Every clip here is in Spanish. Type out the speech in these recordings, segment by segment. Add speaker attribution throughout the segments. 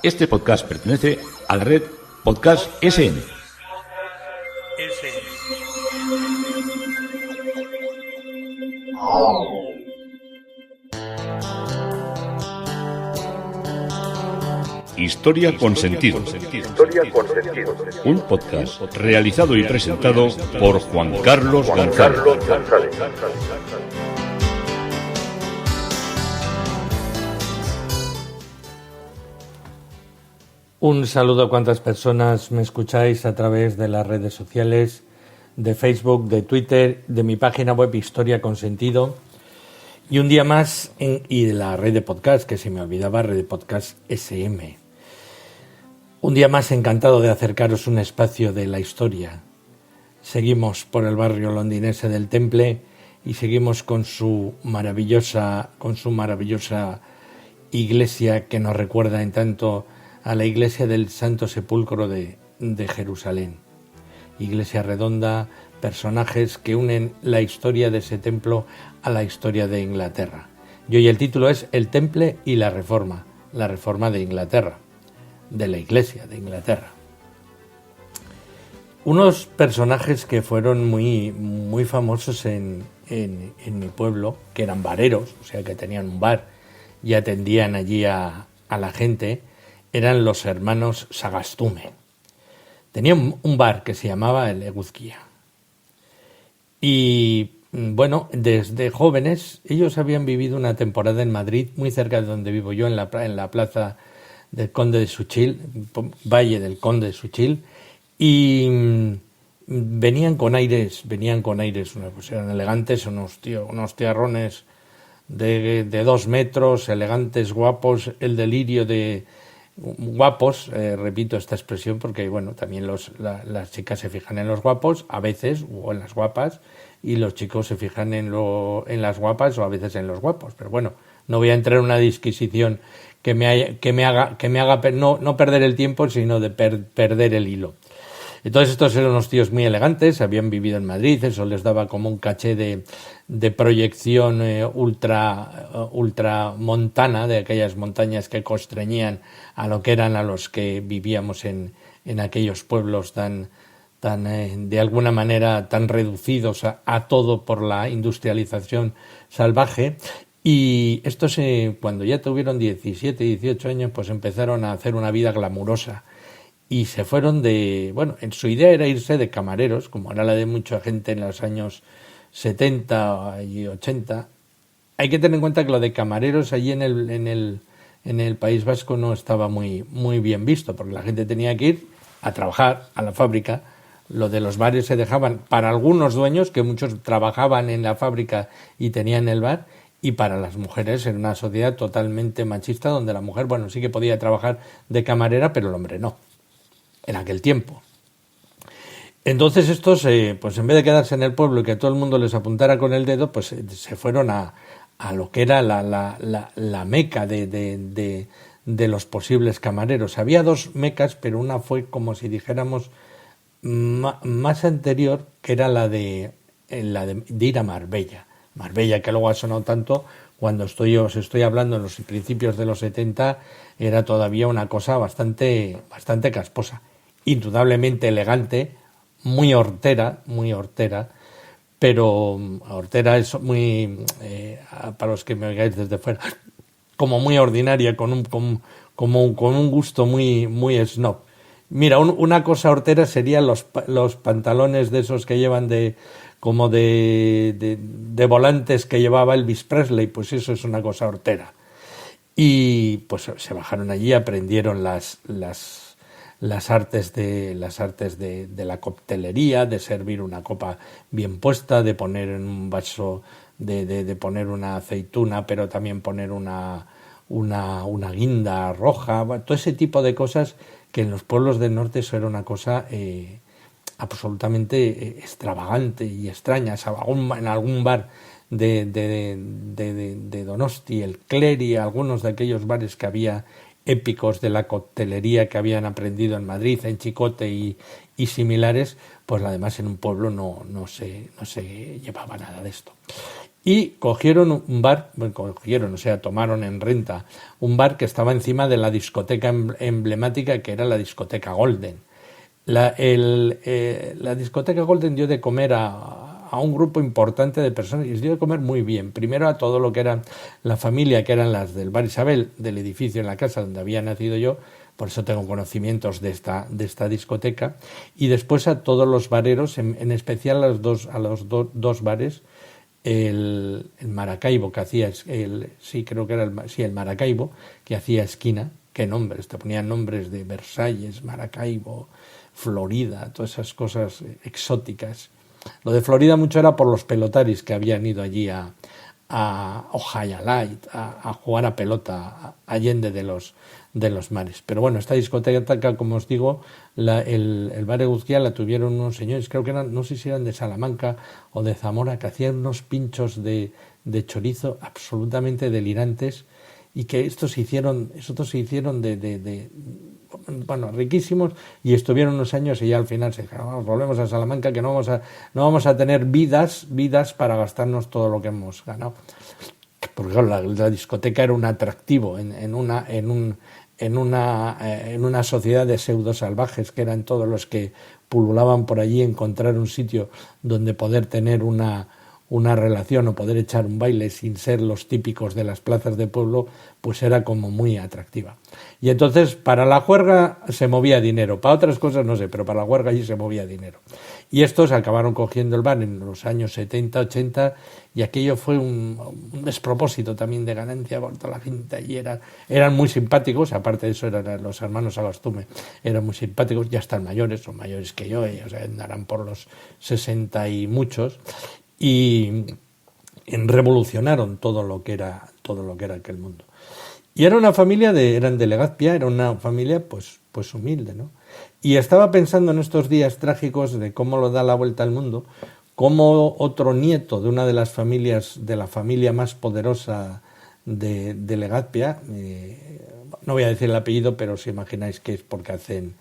Speaker 1: Este podcast pertenece a la red Podcast SN. Historia con sentido. Un podcast realizado y presentado por Juan Carlos González.
Speaker 2: Un saludo a cuantas personas me escucháis a través de las redes sociales, de Facebook, de Twitter, de mi página web Historia con Sentido, y un día más y de la red de podcast, que se me olvidaba, red de podcast SM. Un día más encantado de acercaros un espacio de la historia. Seguimos por el barrio londinense del Temple y seguimos con su maravillosa iglesia que nos recuerda en tanto a la iglesia del Santo Sepulcro de Jerusalén. Iglesia redonda, personajes que unen la historia de ese templo a la historia de Inglaterra. Y hoy el título es El Temple y la Reforma de Inglaterra, de la Iglesia de Inglaterra. Unos personajes que fueron muy famosos en mi pueblo, que eran bareros, o sea que tenían un bar y atendían allí a la gente, eran los hermanos Sagastume. Tenían un bar que se llamaba el Eguzquía. Y bueno, desde jóvenes, ellos habían vivido una temporada en Madrid, muy cerca de donde vivo yo, en la plaza del Conde de Suchil, Valle del Conde de Suchil, y venían con aires, pues eran elegantes, unos tiarrones de 2 metros, elegantes, guapos, el delirio de guapos, repito esta expresión porque bueno, también las chicas se fijan en los guapos a veces, o en las guapas, y los chicos se fijan en las guapas o a veces en los guapos, pero bueno, no voy a entrar en una disquisición que me haga no perder el tiempo, sino de perder el hilo. Entonces estos eran unos tíos muy elegantes, habían vivido en Madrid, eso les daba como un caché de proyección ultra montana, de aquellas montañas que constreñían a lo que eran a los que vivíamos en aquellos pueblos tan de alguna manera tan reducidos a todo por la industrialización salvaje. Y estos cuando ya tuvieron 17, 18 años, pues empezaron a hacer una vida glamurosa. Y se fueron en su idea era irse de camareros, como era la de mucha gente en los años 70 y 80. Hay que tener en cuenta que lo de camareros allí en el País Vasco no estaba muy bien visto, porque la gente tenía que ir a trabajar a la fábrica. Lo de los bares se dejaban para algunos dueños, que muchos trabajaban en la fábrica y tenían el bar, y para las mujeres en una sociedad totalmente machista, donde la mujer, bueno, sí que podía trabajar de camarera, pero el hombre no, en aquel tiempo. Entonces estos, pues en vez de quedarse en el pueblo y que todo el mundo les apuntara con el dedo, pues se fueron a lo que era la meca de los posibles camareros. Había 2 mecas, pero una fue como si dijéramos más anterior, que era la de ir a Marbella. Marbella, que luego ha sonado tanto, cuando os estoy hablando en los principios de los 70, era todavía una cosa bastante casposa. Indudablemente elegante, muy hortera, pero hortera es muy, para los que me oigáis desde fuera, como muy ordinaria, con un gusto muy snob. Mira, una cosa hortera serían los pantalones de esos que llevan de volantes que llevaba Elvis Presley, pues eso es una cosa hortera. Y pues se bajaron allí, aprendieron las artes de la coctelería, de servir una copa bien puesta, de poner en un vaso, de poner una aceituna, pero también poner una guinda roja, todo ese tipo de cosas que en los pueblos del norte eso era una cosa absolutamente extravagante y extraña. En algún bar de Donosti, el Cleri, algunos de aquellos bares que había épicos de la coctelería que habían aprendido en Madrid, en Chicote y similares, pues además en un pueblo no se llevaba nada de esto. y cogieron un bar, bueno, o sea, tomaron en renta un bar que estaba encima de la discoteca emblemática, que era la discoteca Golden. La discoteca Golden dio de comer a un grupo importante de personas y les dio de comer muy bien. Primero a todo lo que era la familia, que eran las del Bar Isabel, del edificio en la casa donde había nacido yo, por eso tengo conocimientos de esta discoteca, y después a todos los bareros, en especial a los dos bares, el Maracaibo, que hacía, creo que era el Maracaibo, que hacía esquina. ¿Qué nombres? Te ponían nombres de Versalles, Maracaibo, Florida, todas esas cosas exóticas. Lo de Florida mucho era por los pelotaris que habían ido allí a Ohio Light, a jugar a pelota allende de los mares. Pero bueno, esta discoteca, como os digo, el bar Eguzquía la tuvieron unos señores, creo que eran, no sé si eran de Salamanca o de Zamora, que hacían unos pinchos de chorizo absolutamente delirantes, y que estos se hicieron bueno, riquísimos, y estuvieron unos años y ya al final se dijeron, volvemos a Salamanca, que no vamos a tener vidas para gastarnos todo lo que hemos ganado. Porque claro, la discoteca era un atractivo en una sociedad de pseudo salvajes, que eran todos los que pululaban por allí. Encontrar un sitio donde poder tener una relación o poder echar un baile sin ser los típicos de las plazas de pueblo, pues era como muy atractiva. Y entonces para la juerga se movía dinero, para otras cosas no sé, pero para la juerga allí se movía dinero. Y estos acabaron cogiendo el bar en los años 70, 80, y aquello fue un despropósito también de ganancia por toda la gente. Allí eran muy simpáticos, aparte de eso eran los hermanos Agastume, eran muy simpáticos, ya están mayores, son mayores que yo, o sea, andarán por los 60 y muchos, y revolucionaron todo lo que era aquel mundo. Y era una familia eran de Legazpia, era una familia pues humilde, ¿no? Y estaba pensando en estos días trágicos de cómo lo da la vuelta al mundo, cómo otro nieto de una de las familias, de la familia más poderosa de Legazpia, no voy a decir el apellido, pero si imagináis que es porque hacen,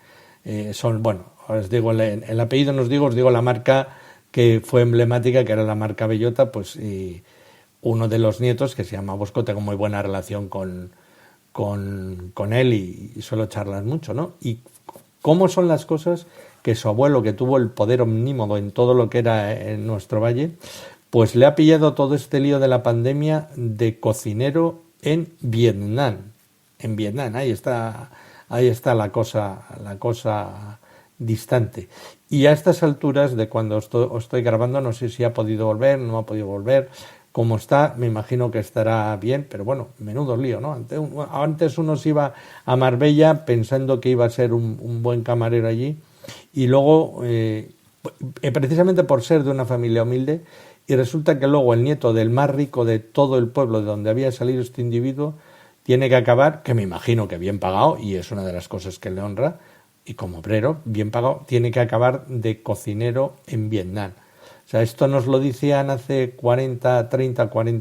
Speaker 2: bueno, os digo el apellido, os digo la marca que fue emblemática, que era la marca Bellota, pues uno de los nietos, que se llama Bosco, tengo muy buena relación con él y suelo charlar mucho, ¿no? Y cómo son las cosas que su abuelo, que tuvo el poder omnímodo en todo lo que era en nuestro valle, pues le ha pillado todo este lío de la pandemia de cocinero en Vietnam. En Vietnam, ahí está la cosa distante. Y a estas alturas de cuando os estoy grabando, no sé si ha podido volver, no ha podido volver. Como está, me imagino que estará bien, pero bueno, menudo lío, ¿no? Antes uno se iba a Marbella pensando que iba a ser un buen camarero allí, y luego, precisamente por ser de una familia humilde, y resulta que luego el nieto del más rico de todo el pueblo de donde había salido este individuo tiene que acabar, que me imagino que bien pagado, y es una de las cosas que le honra, y como obrero, bien pagado, tiene que acabar de cocinero en Vietnam. O sea, esto nos lo decían hace 40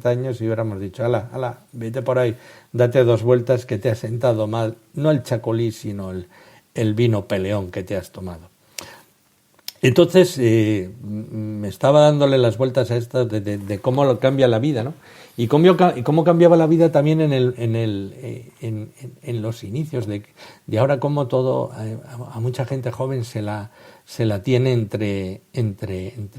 Speaker 2: años y hubiéramos dicho, ala, vete por ahí, date 2 vueltas que te has sentado mal, no el chacolí, sino el vino peleón que te has tomado. Entonces, me estaba dándole las vueltas a esto de cómo lo cambia la vida, ¿no? Y cómo cambiaba la vida también en los inicios de ahora, cómo todo, a mucha gente joven se la tiene entre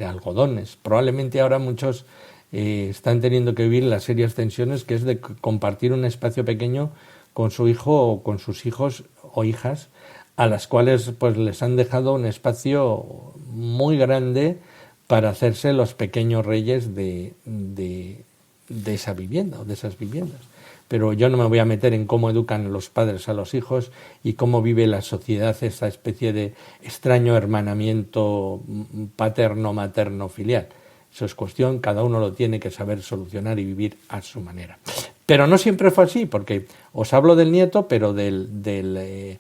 Speaker 2: algodones. Probablemente ahora muchos están teniendo que vivir las serias tensiones que es de compartir un espacio pequeño con su hijo o con sus hijos o hijas, a las cuales pues les han dejado un espacio muy grande para hacerse los pequeños reyes de esa vivienda o de esas viviendas. Pero yo no me voy a meter en cómo educan los padres a los hijos y cómo vive la sociedad esa especie de extraño hermanamiento paterno-materno-filial. Eso es cuestión, cada uno lo tiene que saber solucionar y vivir a su manera. Pero no siempre fue así, porque os hablo del nieto, pero de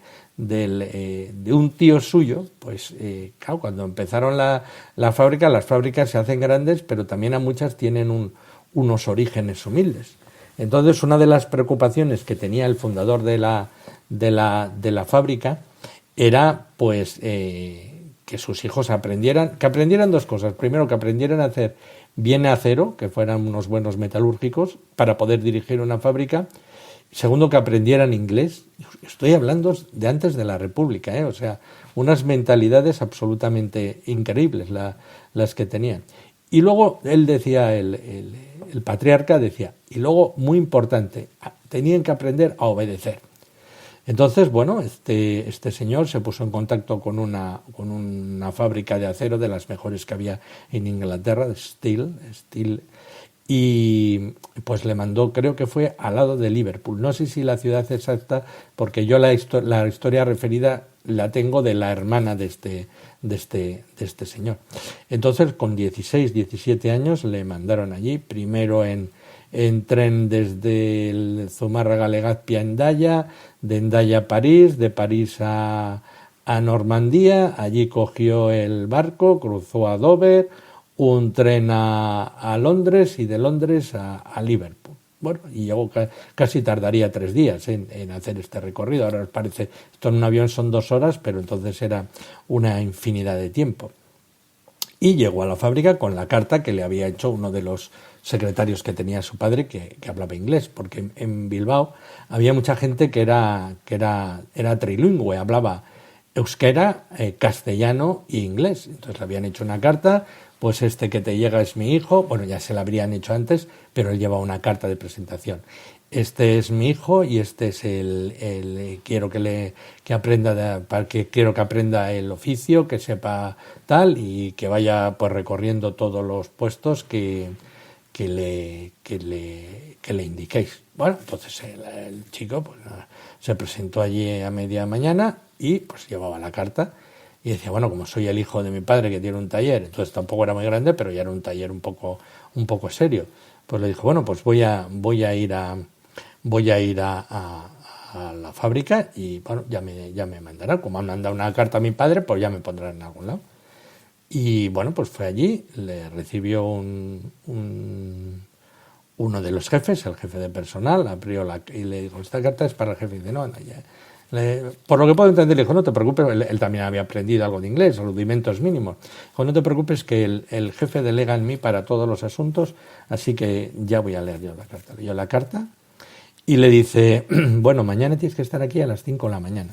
Speaker 2: un tío suyo, pues claro, cuando empezaron la fábrica, las fábricas se hacen grandes, pero también a muchas tienen unos orígenes humildes. Entonces, una de las preocupaciones que tenía el fundador de la fábrica era, pues, que sus hijos aprendieran 2 cosas. Primero, que aprendieran a hacer viene acero, que fueran unos buenos metalúrgicos, para poder dirigir una fábrica. Segundo, que aprendieran inglés. Estoy hablando de antes de la República, o sea, unas mentalidades absolutamente increíbles las que tenían. Y luego él decía, el patriarca decía, y luego, muy importante, tenían que aprender a obedecer. Entonces, bueno, este señor se puso en contacto con una fábrica de acero de las mejores que había en Inglaterra, de Steel, y pues le mandó, creo que fue al lado de Liverpool. No sé si la ciudad exacta, porque yo la historia referida la tengo de la hermana de este señor. Entonces, con 16, 17 años le mandaron allí, primero en tren desde el Zumárraga-Legazpi a Hendaya, de Hendaya a París, de París a Normandía, allí cogió el barco, cruzó a Dover, un tren a Londres y de Londres a Liverpool. Bueno, y llegó, casi tardaría 3 días en hacer este recorrido. Ahora os parece, esto en un avión son 2 horas, pero entonces era una infinidad de tiempo. Y llegó a la fábrica con la carta que le había hecho uno de los secretarios que tenía su padre, que hablaba inglés, porque en Bilbao había mucha gente que era trilingüe, hablaba euskera, castellano e inglés. Entonces le habían hecho una carta, pues este que te llega es mi hijo, bueno, ya se la habrían hecho antes, pero él lleva una carta de presentación. Este es mi hijo y este es quiero que aprenda quiero que aprenda el oficio, que sepa tal y que vaya pues recorriendo todos los puestos que le indiquéis. Bueno, entonces el chico pues se presentó allí a media mañana y pues llevaba la carta y decía, bueno, como soy el hijo de mi padre que tiene un taller, entonces tampoco era muy grande, pero ya era un taller un poco serio. Pues le dijo, bueno, pues voy a ir a la fábrica y bueno, ya me mandarán. Como han mandado una carta a mi padre, pues ya me pondrán en algún lado. Y bueno, pues fue allí, le recibió uno de los jefes, el jefe de personal, abrió y le dijo, esta carta es para el jefe. Y dice, no, ya. Por lo que puedo entender, le dijo, no te preocupes, él también había aprendido algo de inglés, rudimentos mínimos. Dijo, no te preocupes que el jefe delega en mí para todos los asuntos, así que ya voy a leer yo la carta. Leyó la carta y le dice, bueno, mañana tienes que estar aquí a las 5 de la mañana.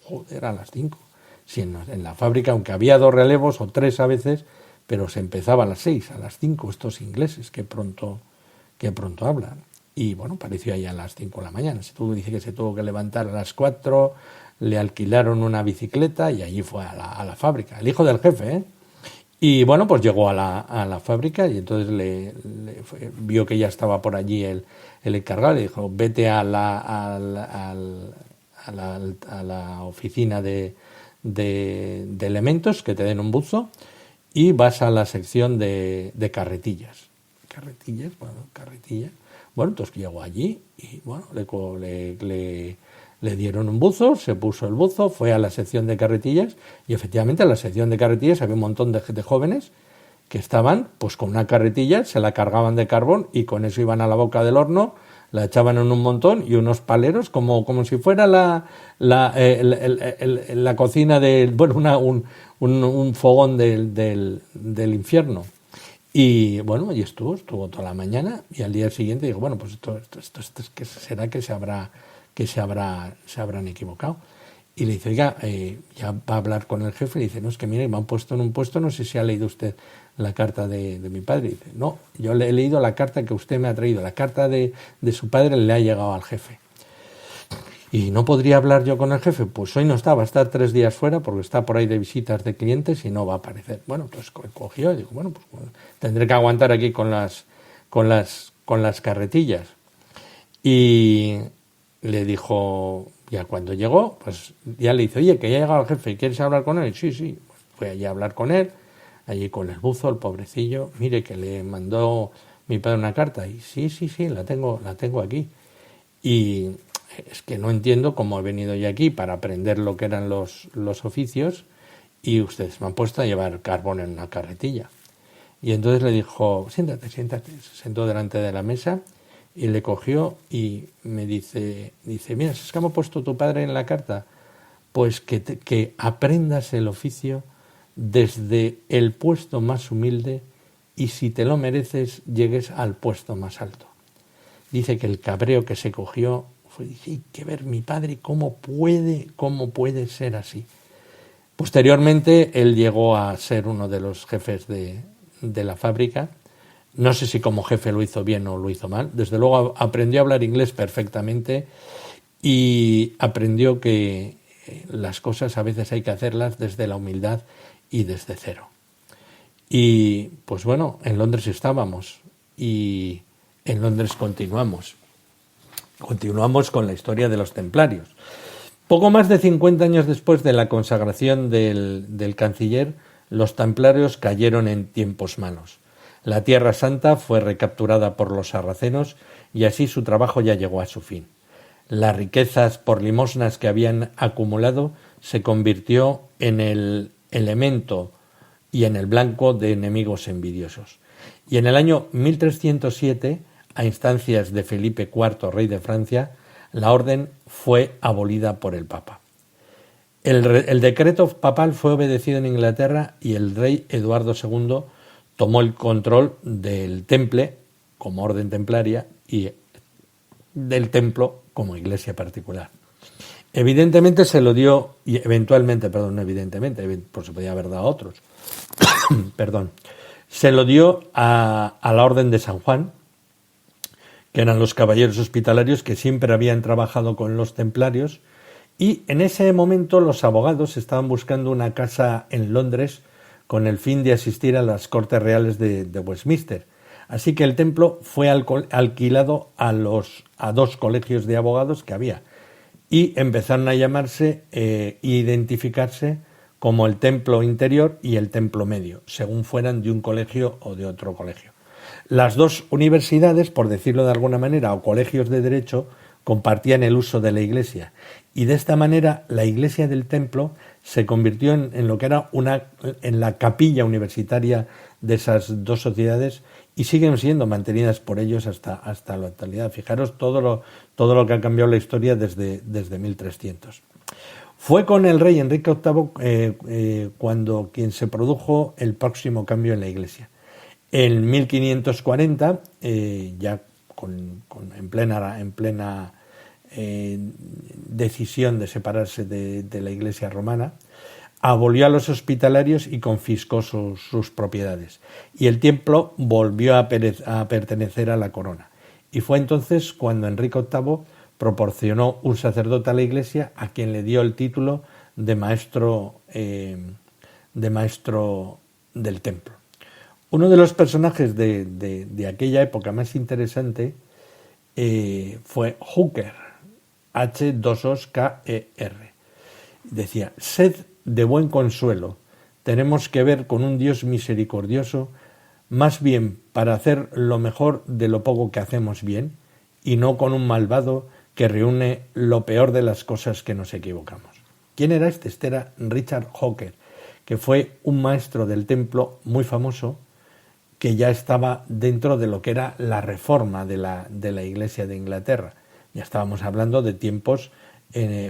Speaker 2: Joder, a las 5. Sí, en la fábrica, aunque había 2 relevos o 3 a veces, pero se empezaba a las 6, a las 5, estos ingleses que pronto hablan. Y bueno, apareció ahí a las 5 de la mañana. Dice que se tuvo que levantar a las 4, le alquilaron una bicicleta y allí fue a la fábrica, el hijo del jefe, ¿eh? Y bueno, pues llegó a la fábrica y entonces vio que ya estaba por allí el encargado, le dijo, vete a la oficina de elementos, que te den un buzo, y vas a la sección de carretillas. Carretillas. Bueno, entonces llegó allí y bueno, le dieron un buzo, se puso el buzo, fue a la sección de carretillas y efectivamente en la sección de carretillas había un montón de jóvenes que estaban pues con una carretilla, se la cargaban de carbón y con eso iban a la boca del horno, la echaban en un montón y unos paleros como si fuera la cocina un fogón del infierno. Y bueno, allí estuvo toda la mañana y al día siguiente dijo, bueno, pues esto ¿qué será que se habrán equivocado? Y le dice, oiga, ya va a hablar con el jefe y le dice, no, es que mire, me han puesto en un puesto, no sé si ha leído usted la carta de mi padre. Y dice, no, yo le he leído la carta que usted me ha traído, la carta de su padre le ha llegado al jefe. ¿Y no podría hablar yo con el jefe? Pues hoy no está, va a estar 3 días fuera porque está por ahí de visitas de clientes y no va a aparecer. Bueno, pues cogió y dijo, bueno, pues tendré que aguantar aquí con las carretillas. Y le dijo, ya cuando llegó, pues ya le dice, oye, que ya ha llegado el jefe, ¿quieres hablar con él? Sí. Pues fue allí a hablar con él, allí con el buzo, el pobrecillo, mire que le mandó mi padre una carta. Y sí, la tengo aquí. Y es que no entiendo cómo he venido yo aquí para aprender lo que eran los oficios y ustedes me han puesto a llevar carbón en una carretilla. Y entonces le dijo, siéntate, se sentó delante de la mesa y le cogió y me dice, mira, ¿es que me ha puesto tu padre en la carta? Pues que aprendas el oficio desde el puesto más humilde y si te lo mereces llegues al puesto más alto. Dice que el cabreo que se cogió fue, dice, hay que ver mi padre, ¿cómo puede ser así? Posteriormente él llegó a ser uno de los jefes de la fábrica. No sé si como jefe lo hizo bien o lo hizo mal. Desde luego aprendió a hablar inglés perfectamente y aprendió que las cosas a veces hay que hacerlas desde la humildad y desde cero. Y pues bueno, en Londres estábamos y en Londres continuamos. Continuamos con la historia de los templarios. Poco más de 50 años después de la consagración del canciller, los templarios cayeron en tiempos malos. La Tierra Santa fue recapturada por los sarracenos y así su trabajo ya llegó a su fin. Las riquezas por limosnas que habían acumulado se convirtió en el elemento y en el blanco de enemigos envidiosos. Y en el año 1307, a instancias de Felipe IV, rey de Francia, la orden fue abolida por el Papa. El decreto papal fue obedecido en Inglaterra y el rey Eduardo II tomó el control del Temple como orden templaria y del templo como iglesia particular. Evidentemente se lo dio, y eventualmente, perdón, no evidentemente, pues se podía haber dado a otros, perdón, se lo dio a la Orden de San Juan, que eran los caballeros hospitalarios que siempre habían trabajado con los templarios, y en ese momento los abogados estaban buscando una casa en Londres con el fin de asistir a las Cortes Reales de Westminster. Así que el templo fue alquilado a 2 colegios de abogados que había y empezaron a llamarse e identificarse como el templo interior y el templo medio, según fueran de un colegio o de otro colegio. Las 2 universidades, por decirlo de alguna manera, o colegios de derecho, compartían el uso de la iglesia y de esta manera la iglesia del templo se convirtió en lo que era en la capilla universitaria de esas 2 sociedades y siguen siendo mantenidas por ellos hasta la actualidad. Fijaros todo lo que ha cambiado la historia desde 1300. Fue con el rey Enrique VIII cuando quien se produjo el próximo cambio en la iglesia. En 1540, ya en plena decisión de separarse de la iglesia romana, abolió a los hospitalarios y confiscó sus propiedades. Y el templo volvió a pertenecer a la corona. Y fue entonces cuando Enrique VIII proporcionó un sacerdote a la iglesia a quien le dio el título de maestro del templo. Uno de los personajes de aquella época más interesante fue Hooker, H2OSKER. Decía, sed de buen consuelo, tenemos que ver con un Dios misericordioso, más bien para hacer lo mejor de lo poco que hacemos bien, y no con un malvado que reúne lo peor de las cosas que nos equivocamos. ¿Quién era este? Este era Richard Hooker, que fue un maestro del templo muy famoso, que ya estaba dentro de lo que era la reforma de la Iglesia de Inglaterra. Ya estábamos hablando de tiempos,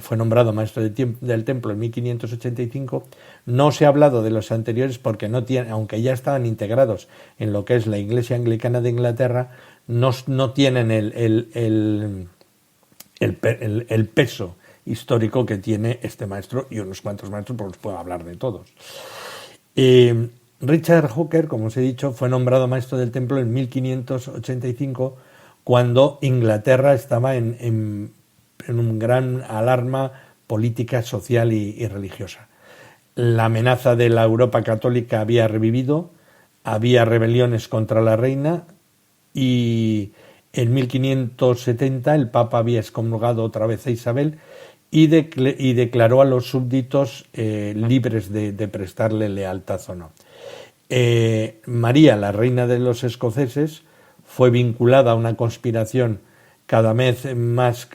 Speaker 2: fue nombrado maestro del templo en 1585. No se ha hablado de los anteriores porque aunque ya estaban integrados en lo que es la Iglesia Anglicana de Inglaterra, no tienen el peso histórico que tiene este maestro y unos cuantos maestros, porque os puedo hablar de todos. Richard Hooker, como os he dicho, fue nombrado maestro del templo en 1585, cuando Inglaterra estaba en un gran alarma política, social y religiosa. La amenaza de la Europa católica había revivido, había rebeliones contra la reina y en 1570 el Papa había excomulgado otra vez a Isabel y declaró a los súbditos libres de prestarle lealtad o no. María, la reina de los escoceses, fue vinculada a una conspiración cada vez más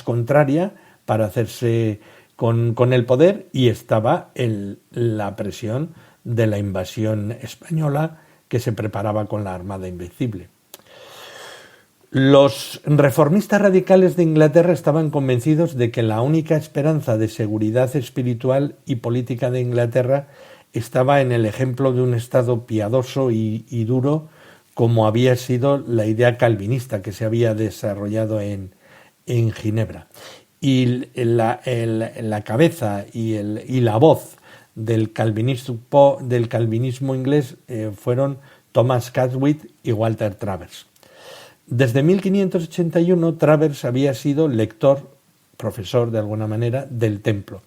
Speaker 2: contraria para hacerse con el poder y estaba en la presión de la invasión española que se preparaba con la Armada Invencible. Los reformistas radicales de Inglaterra estaban convencidos de que la única esperanza de seguridad espiritual y política de Inglaterra estaba en el ejemplo de un Estado piadoso y duro, como había sido la idea calvinista que se había desarrollado en Ginebra. Y la cabeza y la voz del calvinismo inglés fueron Thomas Chadwick y Walter Travers. Desde 1581 Travers había sido lector, profesor de alguna manera, del templo.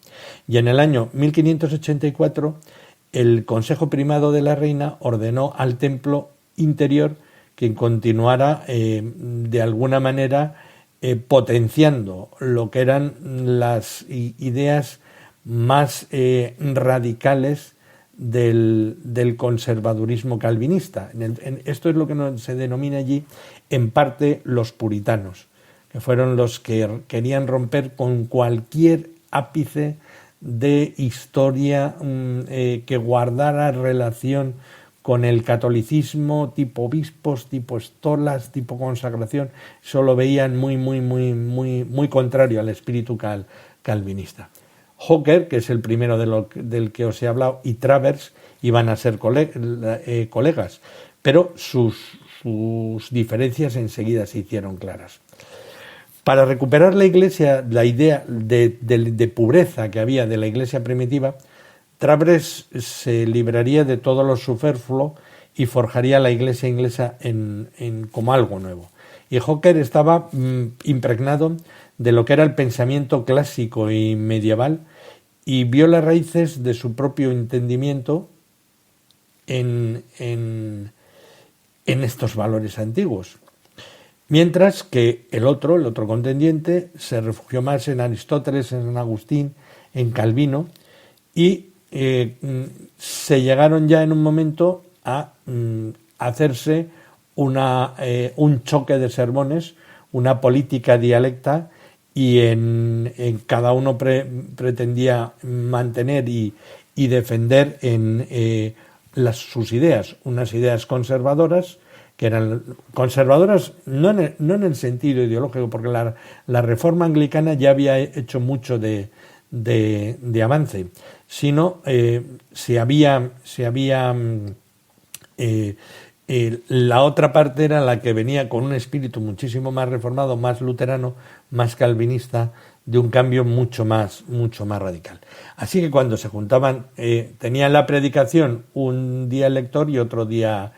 Speaker 2: Y en el año 1584 el Consejo Primado de la Reina ordenó al templo interior que continuara de alguna manera potenciando lo que eran las ideas más radicales del conservadurismo calvinista. Esto es lo que se denomina allí en parte los puritanos, que fueron los que querían romper con cualquier ápice de historia que guardara relación con el catolicismo, tipo obispos, tipo estolas, tipo consagración. Eso lo veían muy contrario al espíritu calvinista. Hooker, que es el primero del que os he hablado, y Travers iban a ser colegas, pero sus diferencias enseguida se hicieron claras. Para recuperar la Iglesia, la idea de pureza que había de la Iglesia primitiva, Travers se libraría de todo lo superfluo y forjaría la Iglesia inglesa como algo nuevo. Y Hooker estaba impregnado de lo que era el pensamiento clásico y medieval y vio las raíces de su propio entendimiento en estos valores antiguos. Mientras que el otro contendiente se refugió más en Aristóteles, en San Agustín, en Calvino, y se llegaron ya en un momento a hacerse un choque de sermones, una política dialecta, y en cada uno pretendía mantener y defender sus ideas, unas ideas conservadoras, que eran conservadoras no en el sentido ideológico, porque la reforma anglicana ya había hecho mucho de avance, sino la otra parte era la que venía con un espíritu muchísimo más reformado, más luterano, más calvinista, de un cambio mucho más radical. Así que cuando se juntaban, tenían la predicación un día el lector y otro día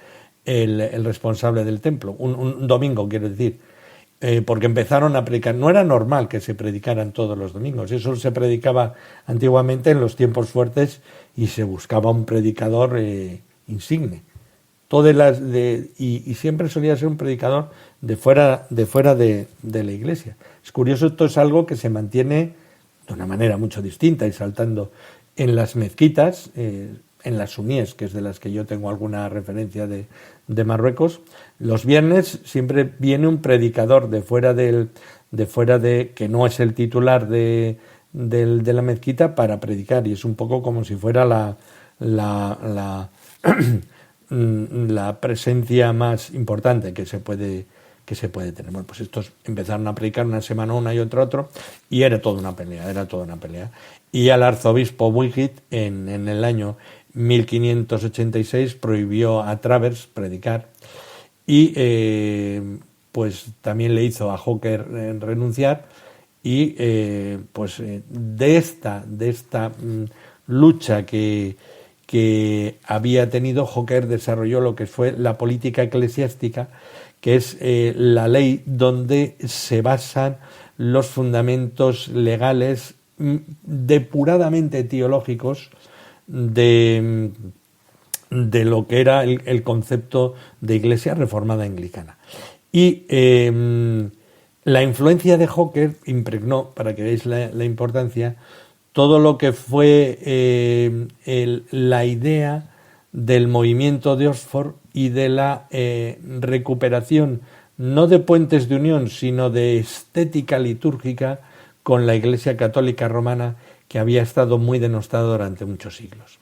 Speaker 2: el responsable del templo, un domingo, quiero decir, porque empezaron a predicar. No era normal que se predicaran todos los domingos, eso se predicaba antiguamente en los tiempos fuertes y se buscaba un predicador insigne. Y siempre solía ser un predicador de fuera de la iglesia. Es curioso, esto es algo que se mantiene de una manera mucho distinta y saltando en las mezquitas, en las suníes, que es de las que yo tengo alguna referencia de Marruecos. Los viernes siempre viene un predicador de fuera que no es el titular de la mezquita para predicar, y es un poco como si fuera la presencia más importante que se puede tener. Bueno, pues estos empezaron a predicar una semana una y otro, y era toda una pelea. Y al arzobispo Wingate en el año 1586 prohibió a Travers predicar, y pues también le hizo a Hooker renunciar, y de esta lucha que había tenido, Hooker desarrolló lo que fue la política eclesiástica, que es la ley donde se basan los fundamentos legales depuradamente teológicos de lo que era el concepto de Iglesia reformada anglicana. Y la influencia de Hooker impregnó, para que veáis la importancia, todo lo que fue la idea del movimiento de Oxford y de la recuperación, no de puentes de unión, sino de estética litúrgica con la Iglesia Católica Romana, que había estado muy denostada durante muchos siglos.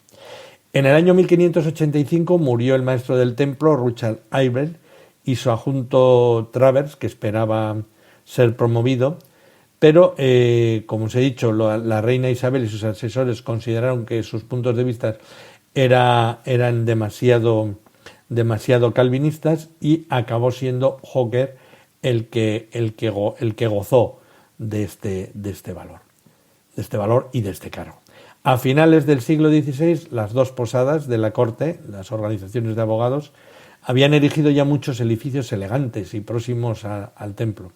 Speaker 2: En el año 1585 murió el maestro del templo, Richard Iver, y su adjunto Travers, que esperaba ser promovido, pero, como os he dicho, la reina Isabel y sus asesores consideraron que sus puntos de vista eran demasiado calvinistas, y acabó siendo Hooker el que gozó de este valor y de este cargo. A finales del siglo XVI, las dos posadas de la corte, las organizaciones de abogados, habían erigido ya muchos edificios elegantes y próximos al templo.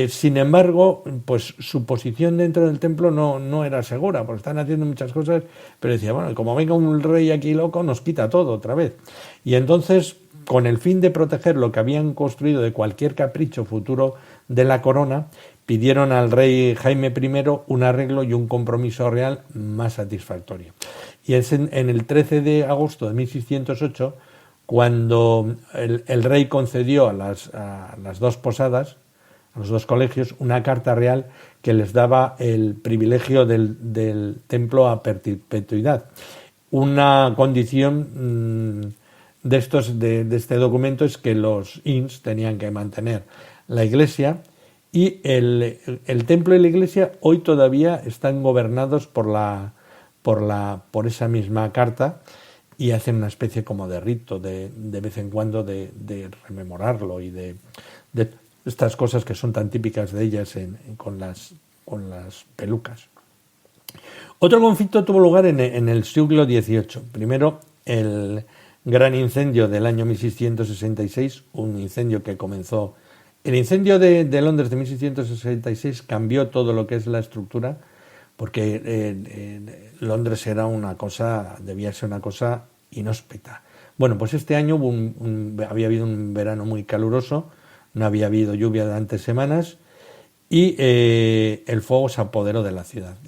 Speaker 2: Sin embargo, pues su posición dentro del templo no era segura, porque están haciendo muchas cosas, pero decía, bueno, como venga un rey aquí loco, nos quita todo otra vez. Y entonces, con el fin de proteger lo que habían construido de cualquier capricho futuro de la corona, pidieron al rey Jaime I un arreglo y un compromiso real más satisfactorio. Y es en el 13 de agosto de 1608 cuando el rey concedió a las dos posadas, a los dos colegios, una carta real que les daba el privilegio del templo a perpetuidad. Una condición de este documento es que los inns tenían que mantener la iglesia, y el templo y la iglesia hoy todavía están gobernados por esa misma carta, y hacen una especie como de rito de vez en cuando de rememorarlo y de estas cosas que son tan típicas de ellas con las pelucas. Otro conflicto tuvo lugar en el siglo XVIII. Primero, el gran incendio del año 1666, un incendio que comenzó... El incendio de Londres de 1666 cambió todo lo que es la estructura, porque Londres debía ser una cosa inhóspita. Bueno, pues este año había habido un verano muy caluroso, no había habido lluvia durante semanas, y el fuego se apoderó de la ciudad.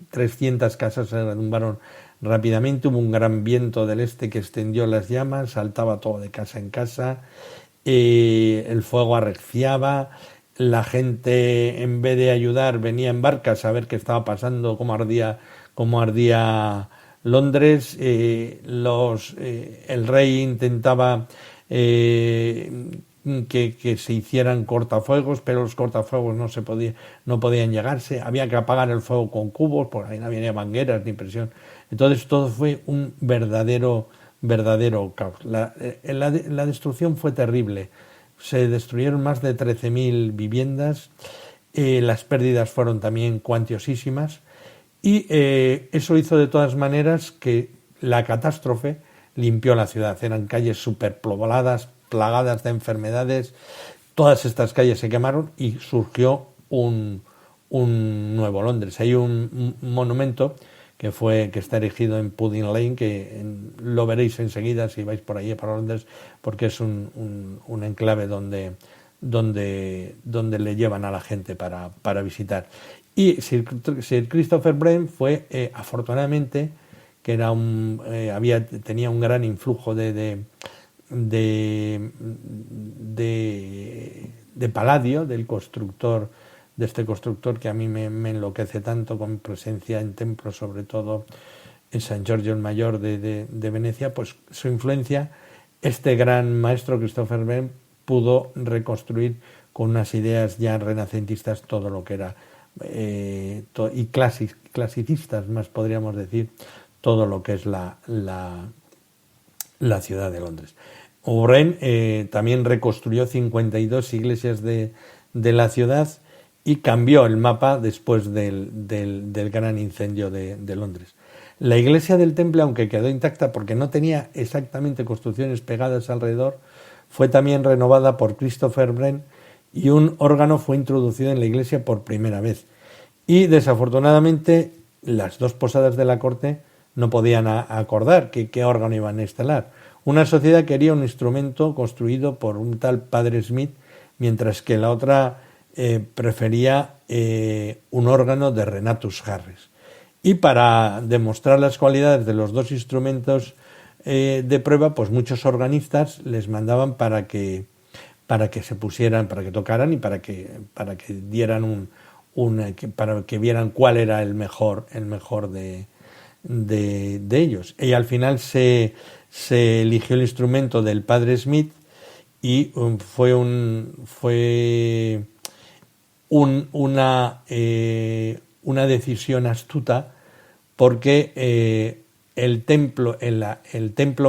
Speaker 2: 300 casas se derrumbaron rápidamente, hubo un gran viento del este que extendió las llamas, saltaba todo de casa en casa, el fuego arreciaba, la gente, en vez de ayudar, venía en barcas a ver qué estaba pasando, cómo ardía Londres. El rey intentaba que se hicieran cortafuegos, pero los cortafuegos no podían llegarse, había que apagar el fuego con cubos, porque ahí no había ni mangueras ni presión. Entonces todo fue un verdadero caos. La destrucción fue terrible. Se destruyeron más de 13.000 viviendas, las pérdidas fueron también cuantiosísimas, y eso hizo de todas maneras que la catástrofe limpió la ciudad. Eran calles superpobladas, plagadas de enfermedades. Todas estas calles se quemaron y surgió un nuevo Londres. Hay un monumento que está erigido en Pudding Lane, que lo veréis enseguida si vais por allí para Londres, porque es un enclave donde le llevan a la gente para visitar. Y Sir Christopher Wren fue, afortunadamente, que tenía un gran influjo de Palladio, de este constructor que a mí me enloquece tanto, con presencia en templos, sobre todo en San Giorgio el Mayor de Venecia. Pues su influencia, este gran maestro Christopher Wren pudo reconstruir con unas ideas ya renacentistas todo lo que era y clasicistas, más podríamos decir, todo lo que es la ciudad de Londres. Wren también reconstruyó 52 iglesias de la ciudad y cambió el mapa después del gran incendio de Londres. La iglesia del Temple, aunque quedó intacta porque no tenía exactamente construcciones pegadas alrededor, fue también renovada por Christopher Wren, y un órgano fue introducido en la iglesia por primera vez. Y desafortunadamente las dos posadas de la corte no podían acordar qué órgano iban a instalar. Una sociedad quería un instrumento construido por un tal Padre Smith, mientras que la otra prefería un órgano de Renatus Harris. Y para demostrar las cualidades de los dos instrumentos de prueba, pues muchos organistas les mandaban para que se pusieran, para que tocaran y para que dieran para que vieran cuál era el mejor de ellos. Y al final se eligió el instrumento del Padre Smith, y fue una decisión astuta, porque el templo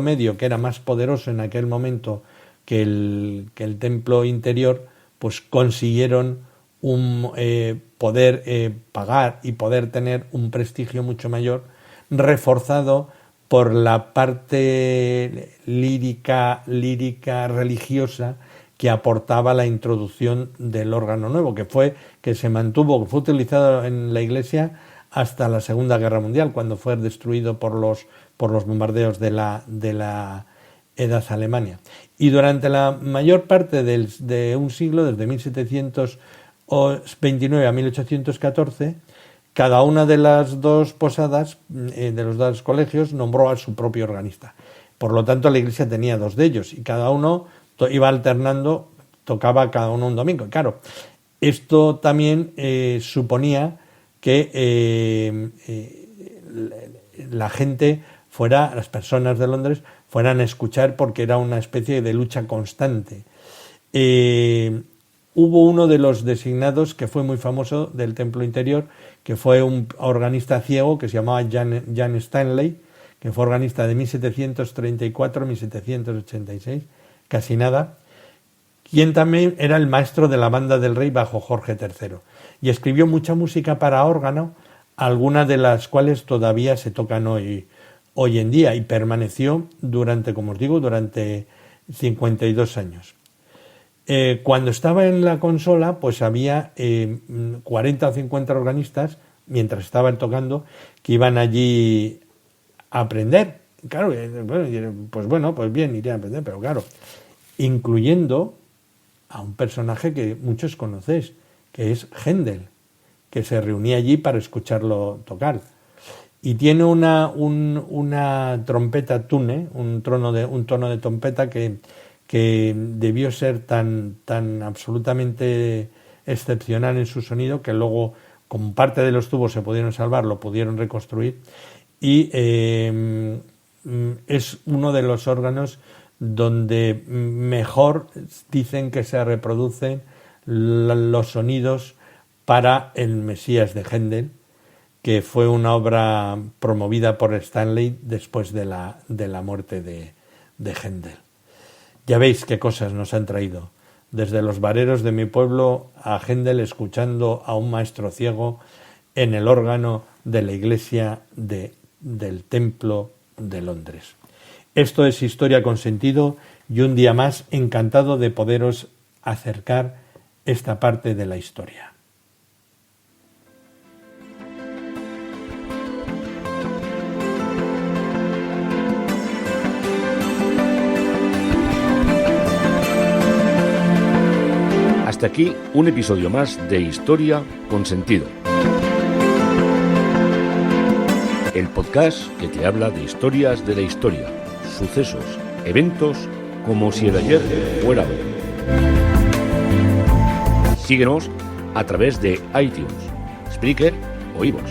Speaker 2: medio, que era más poderoso en aquel momento que el templo interior, pues consiguieron poder pagar y poder tener un prestigio mucho mayor, reforzado por la parte lírica religiosa que aportaba la introducción del órgano nuevo, que fue utilizado en la Iglesia hasta la Segunda Guerra Mundial, cuando fue destruido por los bombardeos de la Edad Alemania. Y durante la mayor parte de un siglo, desde 1729 a 1814, cada una de las dos posadas, de los dos colegios, nombró a su propio organista. Por lo tanto, la Iglesia tenía dos de ellos y cada uno iba alternando, tocaba cada uno un domingo. Claro, esto también suponía que la gente las personas de Londres fueran a escuchar, porque era una especie de lucha constante. Hubo uno de los designados que fue muy famoso del templo interior, que fue un organista ciego que se llamaba Jan Stanley, que fue organista de 1734 a 1786, casi nada, quien también era el maestro de la banda del rey bajo Jorge III, y escribió mucha música para órgano, algunas de las cuales todavía se tocan hoy en día, y permaneció durante 52 años. Cuando estaba en la consola, pues había 40 o 50 organistas, mientras estaban tocando, que iban allí a aprender. Claro, pues bien, iré a aprender, pero claro, incluyendo a un personaje que muchos conocéis, que es Händel, que se reunía allí para escucharlo tocar. Y tiene una trompeta tune, un tono de trompeta que debió ser tan absolutamente excepcional en su sonido, que luego, como parte de los tubos se pudieron salvar, lo pudieron reconstruir, y es uno de los órganos donde mejor dicen que se reproducen los sonidos para el Mesías de Händel, que fue una obra promovida por Stanley después de la muerte de Händel. Ya veis qué cosas nos han traído. Desde los vareros de mi pueblo a Händel, escuchando a un maestro ciego en el órgano de la iglesia del Templo de Londres. Esto es Historia con Sentido, y un día más encantado de poderos acercar esta parte de la historia.
Speaker 1: Hasta aquí un episodio más de Historia con Sentido. El podcast que te habla de historias de la historia, sucesos, eventos, como si el ayer fuera hoy. Síguenos a través de iTunes, Spreaker o iVoox.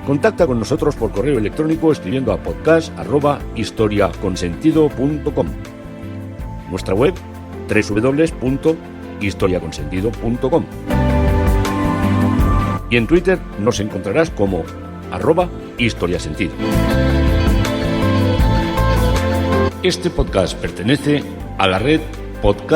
Speaker 1: Contacta con nosotros por correo electrónico escribiendo a podcast@historiaconsentido.com. Nuestra web www.historiaconsentido.com. Y en Twitter nos encontrarás como @historiasentido. Este podcast pertenece a la red Podcast